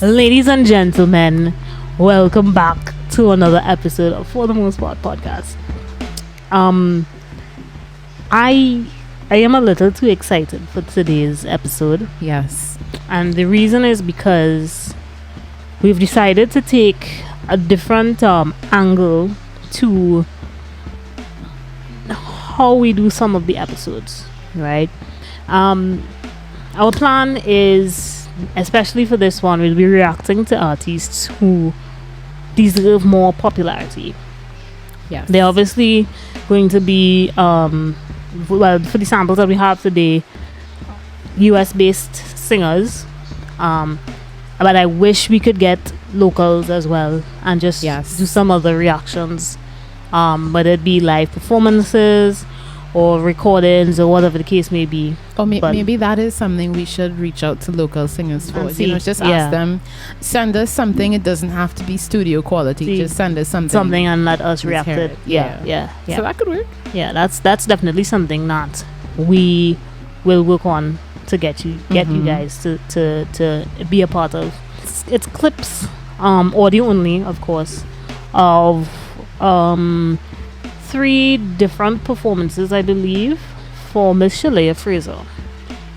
Ladies and gentlemen, welcome back to another episode of For the Most Part podcast. I am a little too excited for today's episode. Yes. And the reason is because we've decided to take a different angle to how we do some of the episodes, right? Our plan is, especially for this one, we'll be reacting to artists who deserve more popularity. Yes. They're obviously going to be, well, for the samples that we have today, US-based singers. But I wish we could get locals as well and just do some other reactions, whether it be live performances or recordings or whatever the case may be. Or maybe that is something we should reach out to local singers for. Just ask them, send us something. It doesn't have to be studio quality. Just send us something and let us react it. Yeah. So that could work. Yeah, that's definitely something that we will work on to get you guys to be a part of. It's clips, audio only, of course, of 3 different performances, I believe, for Miss Shelèa Frazier.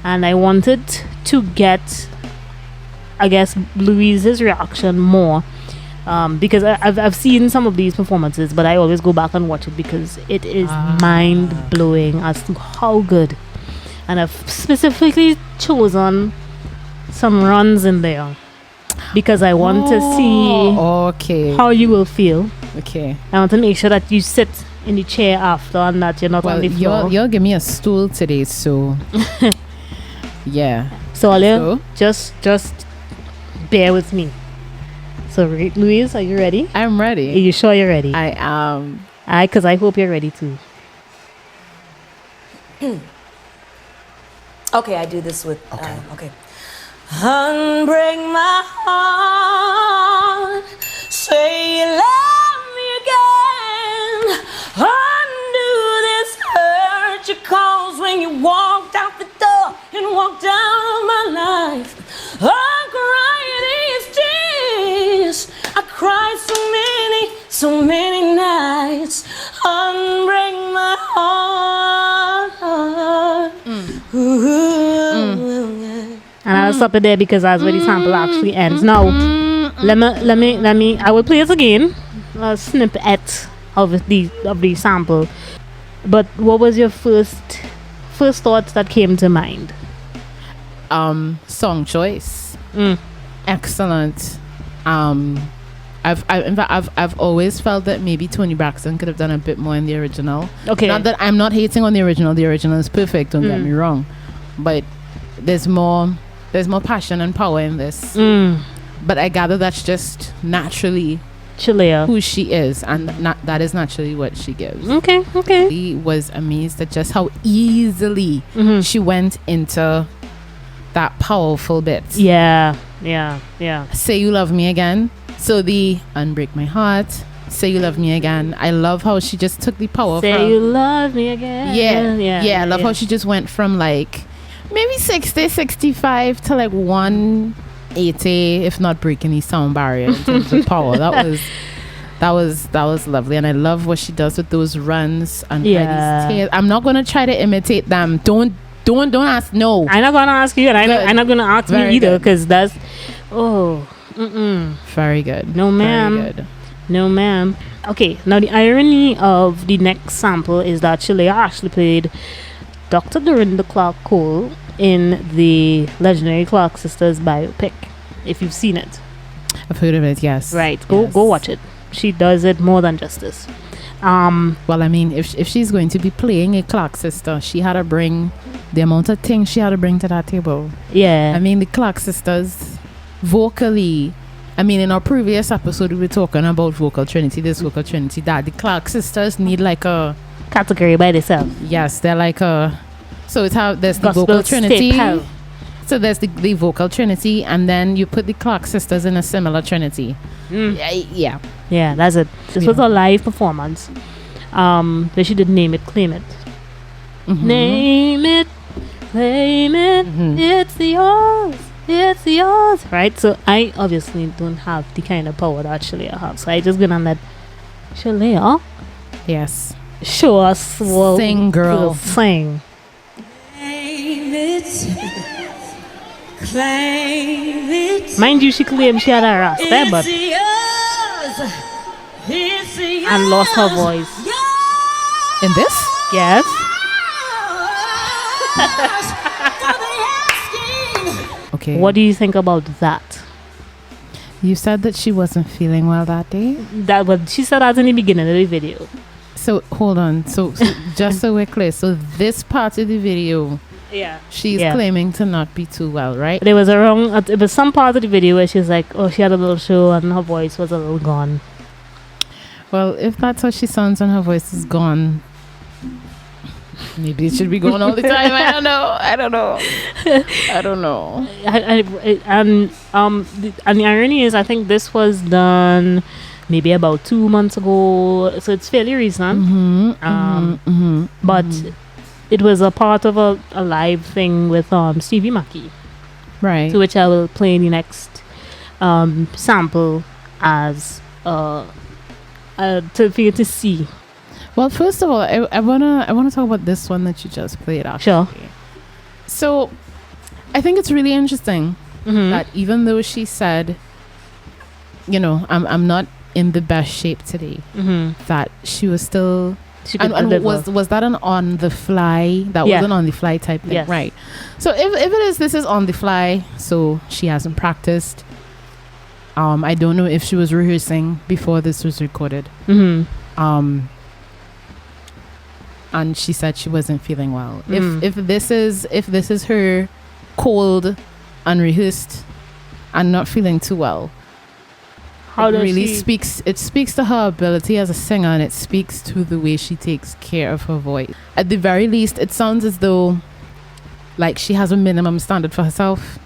And I wanted to get, I guess, Louise's reaction more, because I've seen some of these performances, but I always go back and watch it because it is mind-blowing as to how good. And I've specifically chosen some runs in there because I want to see how you will feel. Okay. I want to make sure that you sit in the chair after and that you're not on the floor. You'll give me a stool today, so yeah. So Alia, just bear with me. So Louise, are you ready? I'm ready. Are you sure you're ready? I am. Because I hope you're ready too. Okay, I do this with okay. Unbreak my heart, say you love me again. Undo this hurt you caused when you walked out the door and walked out of my life. I cry these tears, I cried so many nights. Unbreak my heart. And I'll stop it there because that's where the sample actually ends. Now, let me. I will play it again, a snippet of the sample. But what was your first thoughts that came to mind? Song choice. Excellent. I've always felt that maybe Toni Braxton could have done a bit more in the original. Okay. Not that I'm not hating on the original. The original is perfect. Don't get me wrong, but there's more passion and power in this. But I gather that's just naturally Shelèa, who she is, and that is naturally what she gives. Okay. He was amazed at just how easily she went into that powerful bit. Yeah. Say you love me again. So the unbreak my heart, say you love me again. I love how she just took the power say from, you love me again. Yeah. I love how she just went from like maybe 60, 65 to like 180, if not breaking the sound barrier in terms of power. That was lovely. And I love what she does with those runs and these tears. I'm not gonna try to imitate them. Don't ask. No, I'm not gonna ask you, and I'm not gonna ask me either, because that's very good. No ma'am. Very good. No ma'am. Okay, now the irony of the next sample is that Shelèa actually played Dr. Dorinda Clark Cole in the legendary Clark Sisters biopic, if you've seen it. I've heard of it, yes. Right, go watch it. She does it more than justice. Well, I mean, if she's going to be playing a Clark sister, she had to bring the amount of things she had to bring to that table. Yeah. I mean, the Clark sisters, vocally, I mean, in our previous episode, we were talking about vocal trinity, this vocal trinity, that. The Clark sisters need like a category by themselves. Yes, they're like a... So there's the vocal trinity. So there's the vocal trinity, and then you put the Clark sisters in a similar trinity. Yeah, that's it. This was a live performance. They should did Name It, Claim It. Name it, claim it, it's yours. it's yours, right? So I obviously don't have the kind of power that Shelea has. So I just gonna let Shelea Yes. show us what Sing, girl. we'll sing. Claim it. Claim it. Mind you, she claimed she had a rasta, but It's yours. It's yours. and lost her voice. Yours. In this? Yes. For the asking. Okay. What do you think about that? You said that she wasn't feeling well that day. That what she said that in the beginning of the video. So hold on. So just so we're clear. So this part of the video, Yeah. she's Yeah. claiming to not be too well, right? There was it was some part of the video where she's like, oh, she had a little show and her voice was a little gone. Well, if that's how she sounds and her voice is gone, maybe it should be going all the time. I don't know. I don't know. I don't know. And the irony is, I think this was done maybe about 2 months ago, so it's fairly recent. But it was a part of a live thing with Stevie Mackey, Right. to which I will play the next sample as for you to see. Well, first of all, I wanna talk about this one that you just played. Actually. Sure. So, I think it's really interesting Mhm. that even though she said, you know, I'm not in the best shape today, that she was still. She could And deliver. was that an on the fly? That Yeah. wasn't on the fly type thing, Yes. right? So if it is, this is on the fly. So she hasn't practiced. I don't know if she was rehearsing before this was recorded. And she said she wasn't feeling well. If this is her cold, unrehearsed, and not feeling too well, How it does really she speaks to her ability as a singer, and it speaks to the way she takes care of her voice. At the very least, it sounds as though like she has a minimum standard for herself,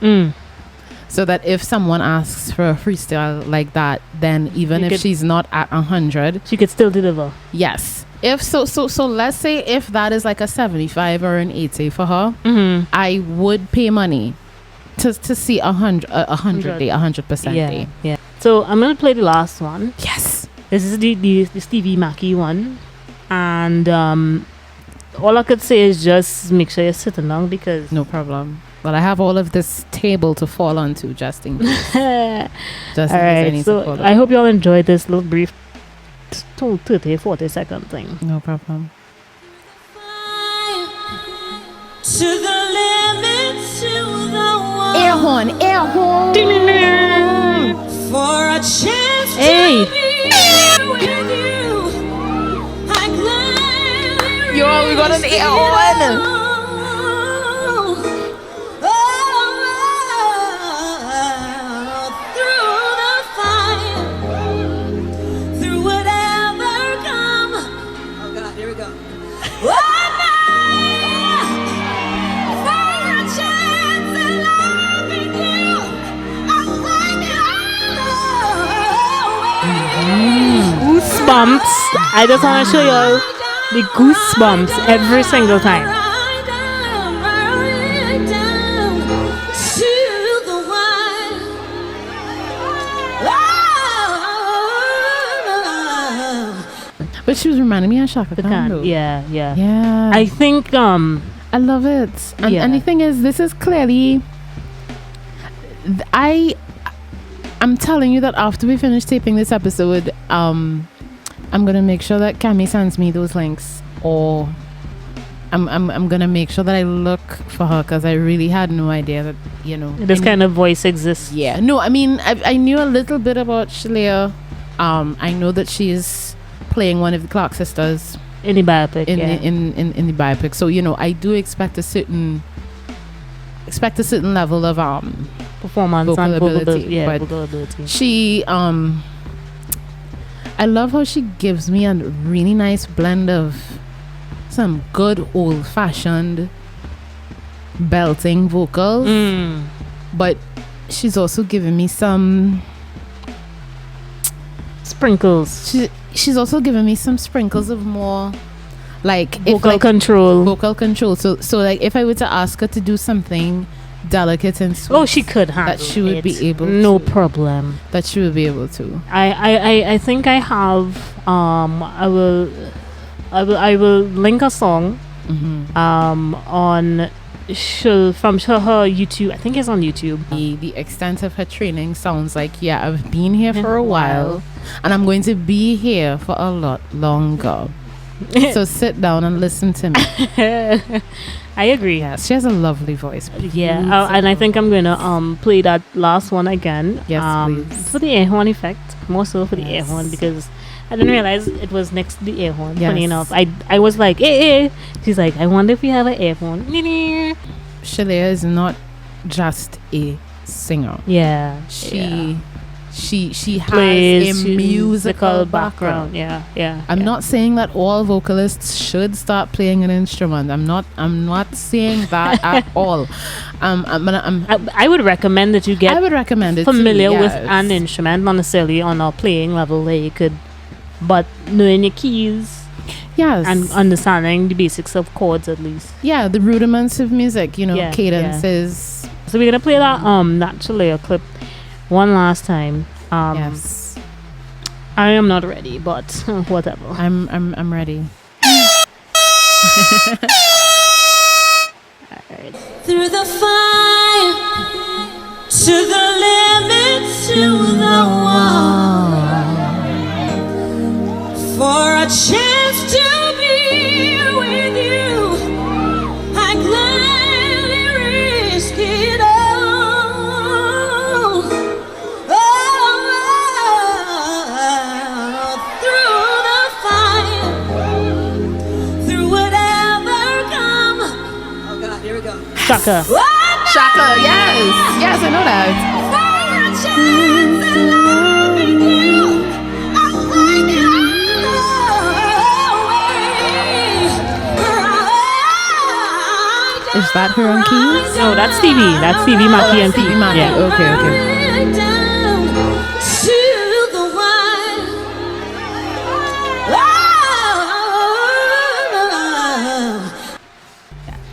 so that if someone asks for a freestyle like that, then even You if could- she's not at 100, she could still deliver. yes. If so let's say if that is like a 75 or an 80 for her, I would pay money to see 100 day, 100% day. Yeah. So I'm gonna play the last one. Yes. This is the Stevie Mackey one, and all I could say is just make sure you're sitting down because No problem. Well, I have all of this table to fall onto just in case. Just in case all I right. need to So fall I hope you all enjoyed this little brief 30-40 second thing. No problem. To the limit, to the one. Air horn. For a chance Hey. to be with you. I gladly Yo, we got an risk air it horn. all. Through the fire, through whatever come. Oh God, here we go. One night, for a chance at loving you, I'll take it all away. Goosebumps. I just want to show you all the goosebumps every single time. Right down to the one. But she was reminding me of Shaka The Khan. can. though. Yeah. Yeah. I think I love it. And, Yeah. and the thing is, this is clearly. I'm telling you that after we finish taping this episode, I'm gonna make sure that Cami sends me those links, or I'm gonna make sure that I look for her because I really had no idea that this kind of voice exists. Yeah, no, I mean I knew a little bit about Shelea. I know that she is playing one of the Clark sisters In the biopic. in yeah. in the biopic. So I do expect a certain level of Performance vocal and ability, yeah, but vocal ability. she I love how she gives me a really nice blend of some good old fashioned belting vocals, but she's also giving me some Sprinkles. she's also giving me some sprinkles of more like Vocal control. vocal control. So like if I were to ask her to do something delicate and sweet. Oh, she could handle that she would it. be able no to. problem. That she would be able to. I think I have I will link a song on from her YouTube. I think it's on YouTube. The extent of her training sounds like, yeah, I've been here for a while and I'm going to be here for a lot longer. So sit down and listen to me. I agree. Yes, she has a lovely voice. Yeah, and I think I'm gonna play that last one again. Yes, please. For the air horn effect, more so for the air horn, because I didn't realize it was next to the air horn. Yes. Funny enough, I was like, hey. She's like, I wonder if we have an air horn. Shelea is not just a singer. Yeah, she has plays a musical background. Yeah. I'm not saying that all vocalists should start playing an instrument. I'm not saying that at all. I would recommend that you get I would recommend it familiar too, with yes. an instrument, not necessarily on a playing level where you could, but knowing your keys, yes, and understanding the basics of chords at least. Yeah, the rudiments of music, Yeah, cadences. So we're gonna play that Shelea clip one last time. Yes, I am not ready, but whatever. I'm ready. Alright. Through the fire, to the limit, to the wall, for a chance to be with you, I gladly risk it all. Through the fire, through whatever come. Oh God, here we go. Shaka. Shaka, yes, I know that. Is that her on keys? No, that's Stevie. That's Stevie Mackey and Stevie Mackey. Yeah. Okay.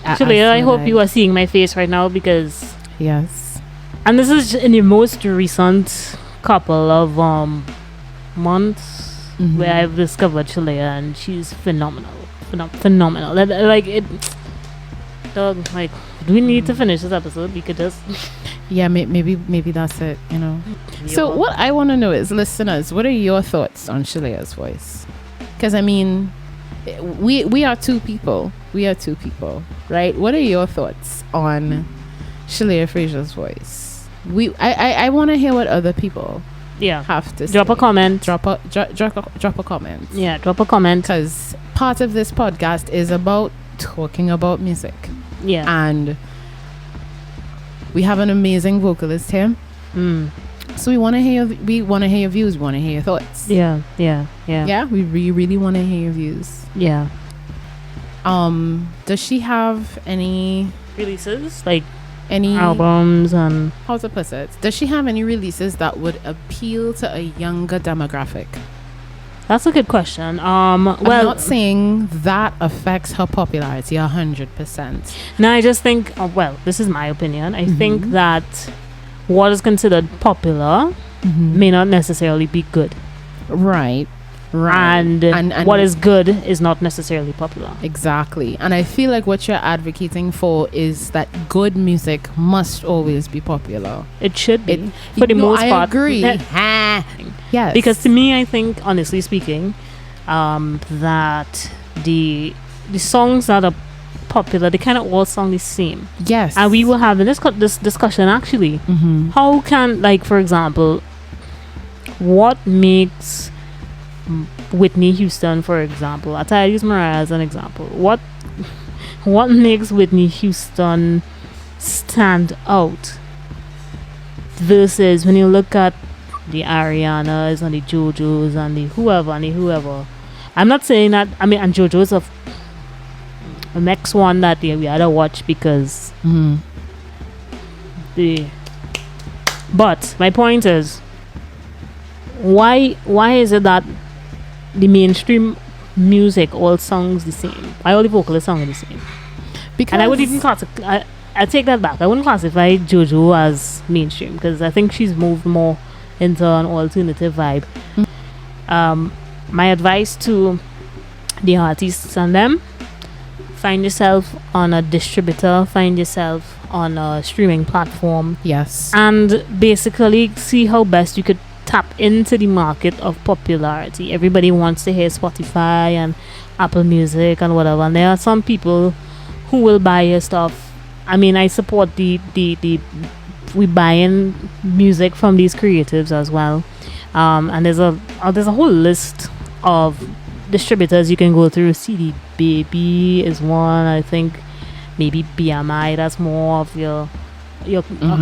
Actually, I hope you are seeing my face right now because, yes, and this is in the most recent couple of months where I've discovered Shelea, and she's phenomenal. Like it. Dog, like, do we need to finish this episode? We could just. Yeah, maybe that's it. So what I want to know is, listeners, what are your thoughts on Shelea's voice? Because I mean, we are two people. Right? What are your thoughts on Shelea Frazier's voice? I want to hear what other people have to say. Drop a comment. Drop a comment. Yeah, drop a comment. Because part of this podcast is about talking about music. Yeah. And we have an amazing vocalist here. So we want to hear your views. We want to hear your thoughts. Yeah. We really want to hear your views. Yeah. Does she have any releases, like any albums, and how to put it? Does she have any releases that would appeal to a younger demographic? That's a good question. I'm not saying that affects her popularity 100%. No, I just think, this is my opinion. I think that what is considered popular may not necessarily be good. Right. And what is good is not necessarily popular. Exactly. And I feel like what you're advocating for is that good music must always be popular. It should be. For the most part. I agree. Yes. Because to me, I think, honestly speaking, that the songs that are popular, they kind of all sound the same. Yes. And we were having this discussion actually. How can, like, for example, what makes Whitney Houston, for example, I use Mariah as an example. What makes Whitney Houston stand out versus when you look at the Arianas and the JoJos and the whoever. I'm not saying that. I mean, and JoJo's a next one that we had to watch because But my point is, why is it that the mainstream music all sounds the same? Why all the vocalists sound the same? Because and I would even I take that back. I wouldn't classify JoJo as mainstream because I think she's moved more into an alternative vibe. My advice to the artists and them: find yourself on a distributor, find yourself on a streaming platform, Yes. and basically see how best you could tap into the market of popularity. Everybody wants to hear Spotify and Apple Music and whatever, and there are some people who will buy your stuff. I mean, I support the we buying music from these creatives as well, and there's a whole list of distributors you can go through. CD Baby is one, I think. Maybe BMI, that's more of your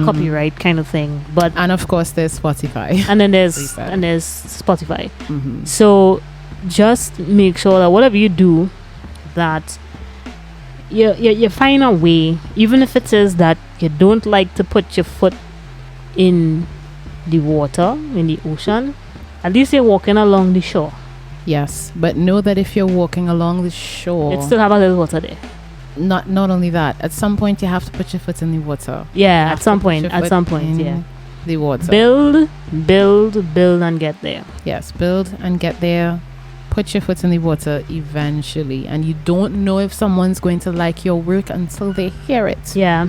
copyright kind of thing. But And of course, there's Spotify. and then there's Reset. Spotify. So just make sure that whatever you do, that you find a way, even if it is that you don't like to put your foot in the water, in the ocean, at least you're walking along the shore. Yes, but know that if you're walking along the shore, It still have a little water there. not only that, at some point you have to put your foot in the water. Yeah, You at have some to put point, your at foot some point, in yeah. the water. Build, and get there. Yes, build and get there. Put your foot in the water eventually, and you don't know if someone's going to like your work until they hear it. Yeah.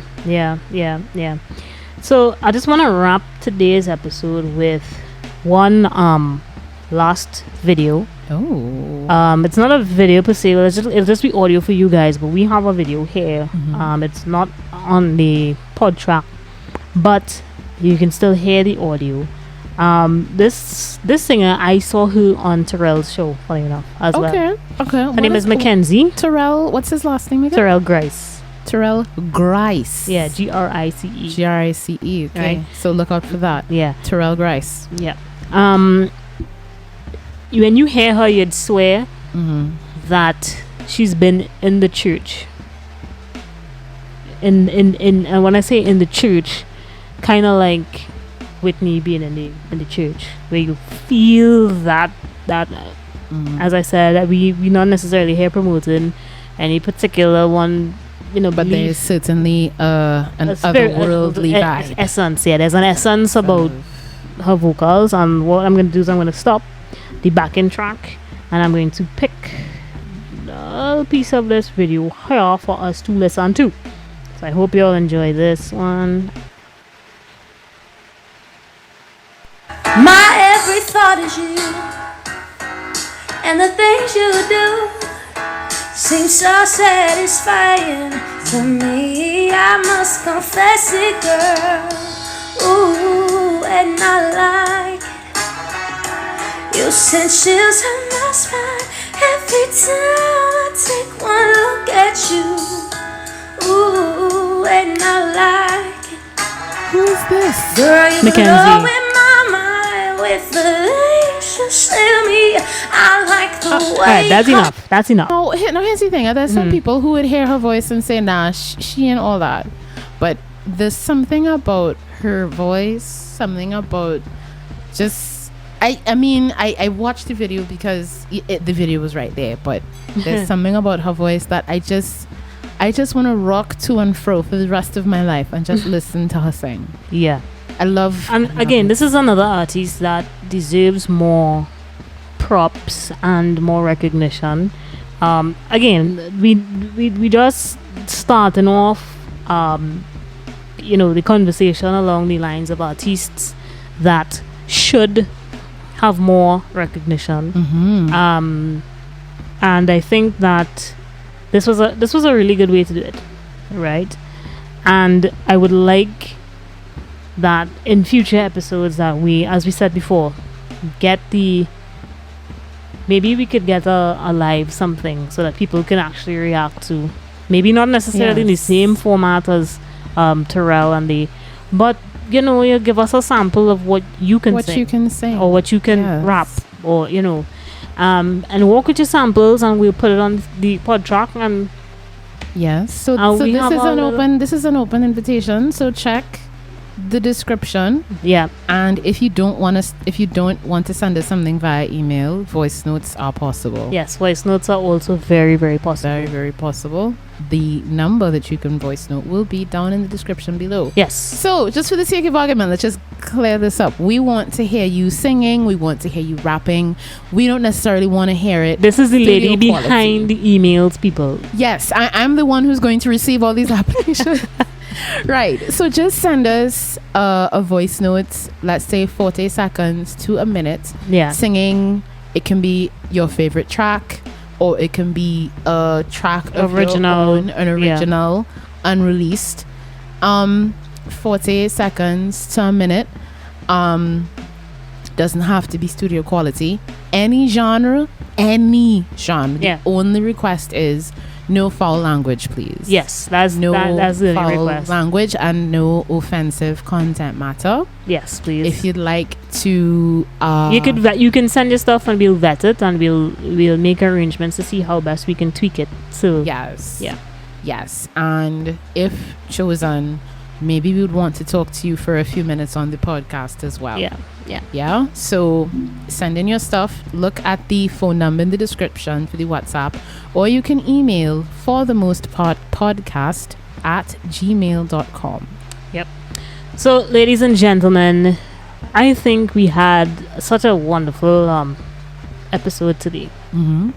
So I just want to wrap today's episode with one last video. Oh. It's not a video per se. It'll just be audio for you guys. But we have a video here. It's not on the pod track, but you can still hear the audio. This singer, I saw her on Terrell's show, funny enough, as well. Okay. Her name is Mackenzie. Terrell. What's his last name again? Terrell Grice. Terrell Grice. Yeah, Grice. Grice. Okay. Right. So look out for that. Yeah. Terrell Grice. Yeah. When you hear her, you'd swear that she's been in the church. And when I say in the church, kind of like Whitney being in the church, where you feel that as I said, we not necessarily here promoting any particular one, But there is certainly an otherworldly vibe. essence. Yeah, there's an essence about her vocals, and what I'm going to do is I'm going to stop the backing track and I'm going to pick a piece of this video here for us to listen to. So I hope you all enjoy this one. My every thought is you, and the things you do seem so satisfying to me. I must confess it, girl. Ooh, and I like it. You send chills on my spine every time I take one look at you. Ooh, and I like it. Who's this? Girl, you Mackenzie. blow in my mind with the things you say to me. I like the way. Alright, that's enough. No, here's the thing. There's some people who would hear her voice and say, nah, she ain't all that. But there's something about her voice, something about just... I mean, I watched the video because the video was right there. But there's something about her voice that I just want to rock to and fro for the rest of my life and just listen to her sing. Yeah. I love... And again, this is another artist that deserves more props and more recognition. Again, we just starting off, the conversation along the lines of artists that should have more recognition. And I think that this was a really good way to do it, right? And I would like that in future episodes that we, as we said before, maybe we could get a live something so that people can actually react to, maybe not necessarily in the same format as Terrell and but you give us a sample of what you can sing or what you can rap, or and work with your samples, and we'll put it on the pod track. And yes, so this is an open invitation, so check the description. Yeah. And if you don't want to send us something via email, voice notes are possible. Yes, voice notes are also very, very possible. Very, very possible. the number that you can voice note will be down in the description below. Yes. So, just for the sake of argument, let's just clear this up. We want to hear you singing. We want to hear you rapping. We don't necessarily want to hear it. This is the lady studio behind the emails, people. Yes, I'm the one who's going to receive all these applications. Right. So just send us a voice note, let's say 40 seconds to a minute. Yeah. Singing. It can be your favorite track, or it can be a track of Original. your own, an original, unreleased. 40 seconds to a minute. Doesn't have to be studio quality. Any genre. Yeah. The only request is no foul language, please. Yes, that's the foul request. language and no offensive content matter. Yes, please. If you'd like to, you can send your stuff and we'll vet it and we'll make arrangements to see how best we can tweak it. So yes, and if chosen, maybe we would want to talk to you for a few minutes on the podcast as well. Yeah. So send in your stuff. Look at the phone number in the description for the WhatsApp, or you can email forthemostpodcast@gmail.com. Yep. So, ladies and gentlemen, I think we had such a wonderful episode today.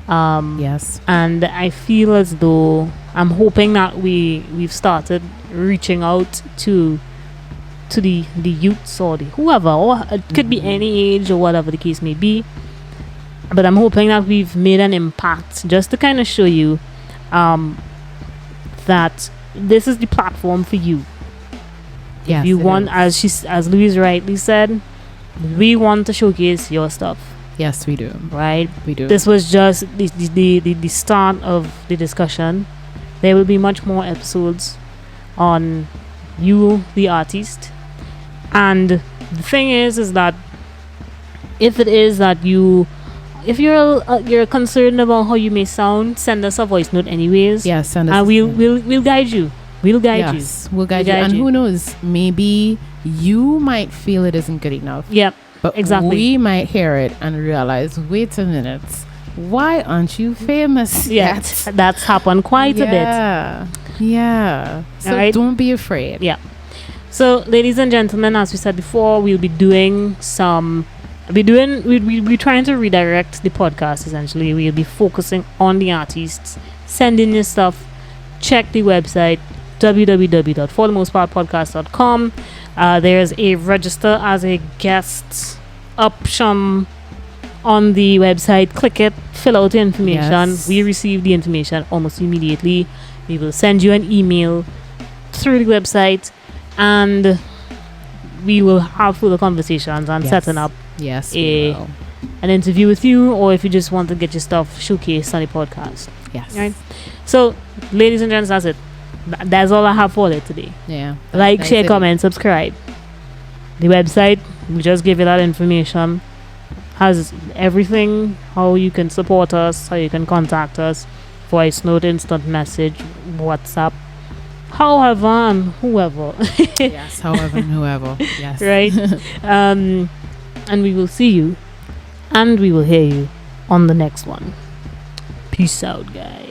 Yes. And I feel as though I'm hoping that we've started reaching out to the youths or the whoever, or it could be any age or whatever the case may be. But I'm hoping that we've made an impact just to kind of show you that this is the platform for you. Yes, if you want, as Louise rightly said, we want to showcase your stuff. Yes, we do. Right? We do. This was just the start of the discussion. There will be much more episodes on you, the artist. And the thing is that if it is that if you're concerned about how you may sound, send us a voice note anyways. Yes, send us. And we'll guide you. We'll guide you. We'll guide you. And who knows? Maybe you might feel it isn't good enough. Yep. But exactly. we might hear it and realize, wait a minute, why aren't you famous yet? That's happened quite a bit. Yeah. So don't be afraid. Yeah. So, ladies and gentlemen, as we said before, we'll be doing we're trying to redirect the podcast, essentially. We'll be focusing on the artists. Send in your stuff. Check the website, www.forthemostpodcast.com. There's a register as a guest option on the website. Click it, fill out the information. Yes. We receive the information almost immediately. We will send you an email through the website, and we will have further conversations and setting up an interview with you, or if you just want to get your stuff showcased on the podcast. Yes. Right. So, ladies and gents, that's it. That's all I have for it today. Yeah. Like, share, comment, subscribe. The website, we just give you that information. Has everything, how you can support us, how you can contact us, voice note, instant message, WhatsApp, however and whoever. Yes, however and whoever. Yes. Right. And we will see you and we will hear you on the next one. Peace out, guys.